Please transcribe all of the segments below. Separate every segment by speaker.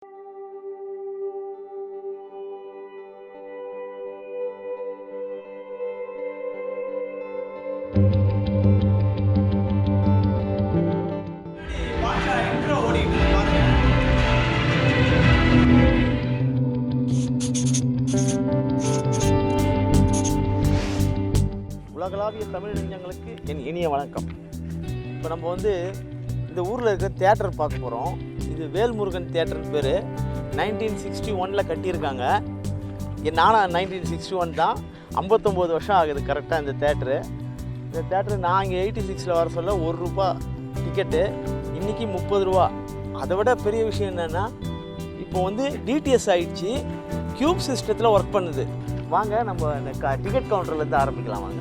Speaker 1: உலகளாவிய தமிழ் இளைஞர்களுக்கு என் இனிய வணக்கம். இப்போ நம்ம வந்து இந்த ஊரில் இருக்க தியேட்டர் பார்க்க போகிறோம். இது வேல்முருகன் தியேட்டர்னு பேர். 1961 கட்டியிருக்காங்க. நானும் 1961 தான். 59 வருஷம் ஆகுது கரெக்டாக இந்த தேட்டரு. இந்த தேட்டரு நான் இங்கே 86 வர சொல்ல ₹1 டிக்கெட்டு, இன்றைக்கி ₹30. அதை விட பெரிய விஷயம் என்னென்னா, இப்போ வந்து டிடிஎஸ் ஆகிடுச்சு, க்யூப் சிஸ்டத்தில் ஒர்க் பண்ணுது. வாங்க நம்ம இந்த டிக்கெட் கவுண்டர்லேருந்து ஆரம்பிக்கலாம். வாங்க.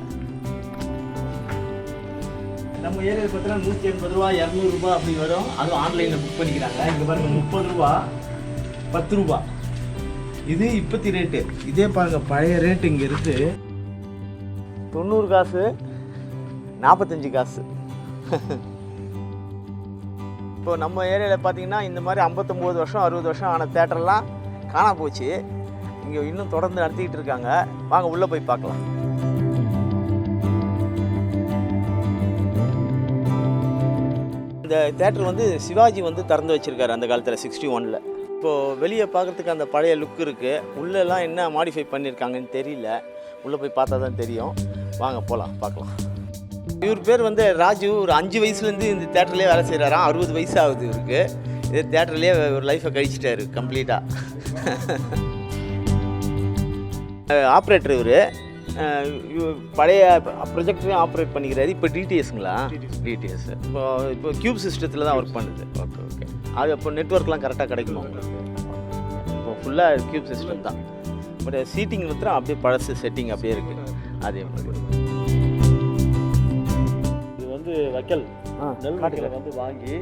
Speaker 1: நம்ம ஏரியாவில் பார்த்தீங்கன்னா ₹180, ₹200 அப்படி வரும். அதுவும் ஆன்லைனில் புக் பண்ணிக்கிறாங்க. இங்கே பாருங்கள் ₹30, ₹10. இது இப்போத்தி ரேட்டு. இதே பாருங்கள், பழைய ரேட்டு இங்கே இருக்குது. 90 காசு, 45 காசு. இப்போ நம்ம ஏரியாவில் பார்த்தீங்கன்னா இந்த மாதிரி 59 வருஷம் 60 வருஷம் ஆன தேட்டர்லாம் காணா போச்சு. இங்கே இன்னும் தொடர்ந்து நடத்திக்கிட்டு இருக்காங்க. வாங்க உள்ளே போய் பார்க்கலாம். இந்த தேட்டர் வந்து சிவாஜி வந்து திறந்து வச்சுருக்காரு அந்த காலத்தில் 61. இப்போது வெளியே பார்க்குறதுக்கு அந்த பழைய லுக் இருக்குது. உள்ளெல்லாம் என்ன மாடிஃபை பண்ணியிருக்காங்கன்னு தெரியல. உள்ளே போய் பார்த்தா தான் தெரியும். வாங்க போகலாம், பார்க்கலாம். இவர் பேர் வந்து ராஜு. ஒரு 5 வயசுலேருந்து இந்த தேட்டர்லேயே வேலை செய்கிறாராம். 60 வயசு ஆகுது இவருக்கு. இது தேட்டர்லேயே ஒரு லைஃப்பை கழிச்சிட்டாரு கம்ப்ளீட்டாக. ஆப்ரேட்டர் இவர். பழைய ப்ரொஜெக்டரையும் ஆப்ரேட் பண்ணிக்கிறாரு. இப்போ டிடிஎஸ்ங்களா? டிடிஎஸ். இப்போ க்யூப் சிஸ்டத்தில் தான் ஒர்க் பண்ணுது. ஓகே. அது இப்போ நெட்ஒர்க்லாம் கரெக்டாக கிடைக்குமா உங்களுக்கு? இப்போ ஃபுல்லாக க்யூப் சிஸ்டம் தான். பட் சீட்டிங் மாத்திரம் அப்படியே பழசு செட்டிங் அப்படியே இருக்குது. அதே மாதிரி
Speaker 2: இது வந்து வைக்கல் நெல் வைக்கலை வந்து வாங்கி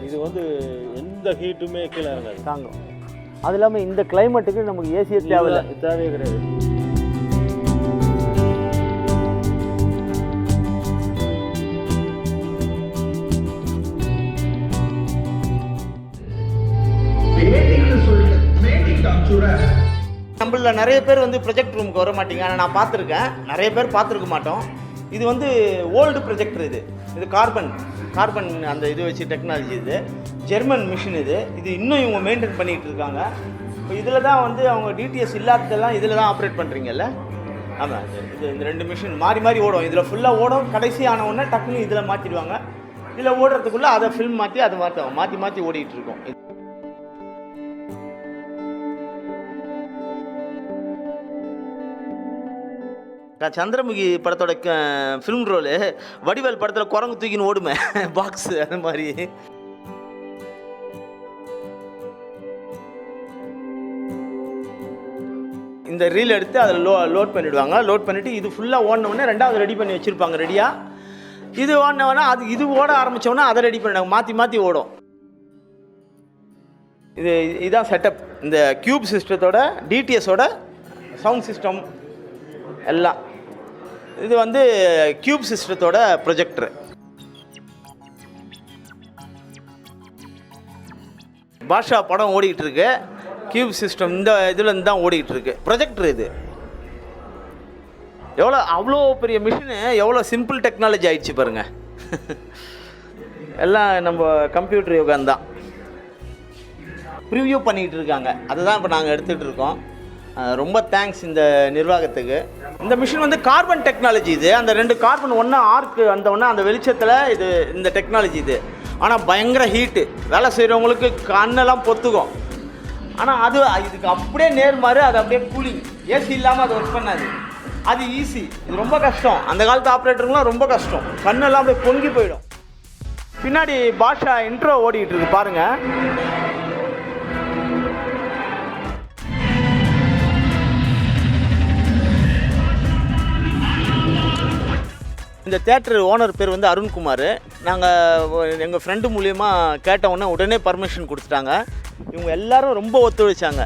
Speaker 2: இது வந்து எந்த ஹீட்டுமே கீழே இறங்காது,
Speaker 1: தாங்கும். அது இல்லாமல் இந்த கிளைமேட்டுக்கு நமக்கு ஏசியே
Speaker 2: தேவையே கிடையாது.
Speaker 1: நம்மள நிறைய பேர் வந்து ப்ரொஜெக்ட் ரூமுக்கு வர மாட்டீங்க. ஆனால் நான் பார்த்துருக்கேன், நிறைய பேர் பார்த்துருக்க மாட்டோம். இது வந்து ஓல்டு ப்ரொஜெக்டர். இது கார்பன் அந்த இது வச்சு டெக்னாலஜி. இது ஜெர்மன் மிஷின். இது இன்னும் இவங்க மெயின்டைன் பண்ணிகிட்டு இருக்காங்க. இப்போ இதில் தான் வந்து அவங்க டிடிஎஸ் இல்லாததெல்லாம் இதில் தான் ஆப்ரேட் பண்ணுறீங்கல்ல? ஆமாம். இந்த 2 மிஷின் மாறி மாறி ஓடும். இதில் ஃபுல்லாக ஓடும். கடைசி ஆன உடனே டக்குன்னு இதில் மாற்றிடுவாங்க. இதில் ஓடுறதுக்குள்ளே அதை ஃபில்ம் மாற்றி அதை மாற்றி ஓடிட்டு இருக்கோம். சந்திரமுகி படத்தோட ஃபிலிம் ரோலு வடிவேல் படத்தில் குரங்கு தூக்கின்னு ஓடுமே பாக்ஸ், அது மாதிரி. இந்த ரீல் எடுத்து அதில் லோட் பண்ணிவிடுவாங்க. லோட் பண்ணிவிட்டு இது ஃபுல்லாக ஓடினவுடனே 2வது ரெடி பண்ணி வச்சுருப்பாங்க ரெடியாக. இது ஓடினவுடனே இது ஓட ஆரம்பித்தோன்னா அதை ரெடி பண்ணிடுவாங்க. மாற்றி ஓடும். இதுதான் செட்டப். இந்த க்யூப் சிஸ்டத்தோட டிடிஎஸோட சவுண்ட் சிஸ்டம் எல்லாம். இது வந்து க்யூப் சிஸ்டத்தோட ப்ரொஜெக்டரு. பாஷா படம் ஓடிக்கிட்டு இருக்கு. க்யூப் சிஸ்டம் இந்த இதில் தான் ஓடிக்கிட்டு இருக்கு. ப்ரொஜெக்டர் இது அவ்வளோ பெரிய மிஷினு, எவ்வளோ சிம்பிள் டெக்னாலஜி ஆயிடுச்சு பாருங்கள். எல்லாம் நம்ம கம்ப்யூட்டர் யுகம்தான். ப்ரிவியூ பண்ணிக்கிட்டு இருக்காங்க. அதுதான் இப்போ நாங்கள் எடுத்துகிட்டு இருக்கோம். ரொம்ப தேங்க்ஸ் இந்த நிர்வாகத்துக்கு. இந்த மிஷின் வந்து கார்பன் டெக்னாலஜி. இது அந்த 2 கார்பன் ஒன்றா ஆர்க்கு அந்த வெளிச்சத்தில் இது இந்த டெக்னாலஜி இது. ஆனால் பயங்கர ஹீட்டு. வேலை செய்கிறவங்களுக்கு கண்ணெல்லாம் பொத்துக்கும். ஆனால் இதுக்கு அப்படியே நேர்மாறு. அது அப்படியே கூலிங். ஏசி இல்லாமல் அது ஒர்க் பண்ணாது. அது ஈஸி. இது ரொம்ப கஷ்டம். அந்த காலத்து ஆப்ரேட்டருங்களாம் ரொம்ப கஷ்டம். கண்ணெல்லாம் அப்படியே பொங்கி போயிடும். பின்னாடி பாஷா இன்ட்ரோ ஓடிக்கிட்டு இருக்கு பாருங்கள். இந்த தேட்டர் ஓனர் பேர் வந்து அருண்குமார். நாங்கள் எங்கள் ஃப்ரெண்டு மூலியமாக கேட்ட உடனே பர்மிஷன் கொடுத்துட்டாங்க. இவங்க எல்லோரும் ரொம்ப ஒத்துழைச்சாங்க.